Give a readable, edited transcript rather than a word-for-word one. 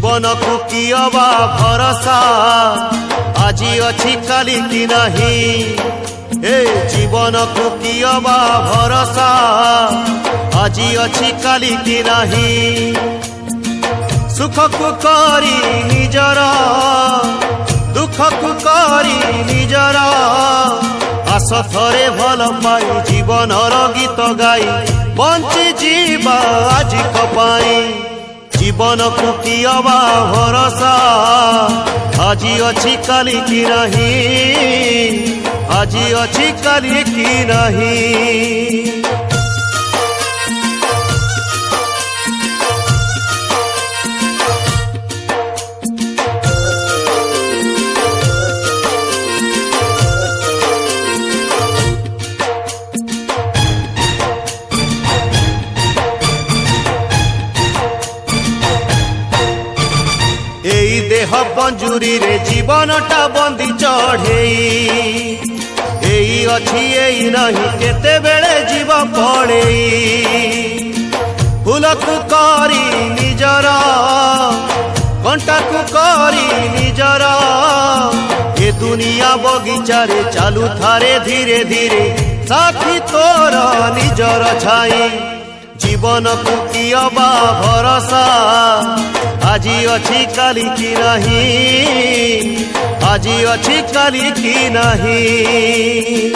जीवन को कियबा भरोसा आज अच्छी काली की नहीं। ए जीवन को कियबा भरोसा आज अच्छी काली की नहीं। सुख को करी निजर दुख को करी निजर आस थरे भल पाई जीवन गीत गाई बंची जीवा आज कपाई। जीवन को कियबा भरोसा आज अच्छी काली की नहीं। आज अच्छी काली की नहीं। देह बंजुरी रे जीवनटा बंदी चढ़ेई एई अच्छी एई नहीं केते बेले जीव पड़ेई। फूल को करी निजर कंटा को करी निजर ए दुनिया बगीचा रे चालू थारे धीरे धीरे साथी तोर निजर छाई। जीवन को कियबा भरोसा आज अच्छी काली की नहीं। आज अच्छी काली की नहीं।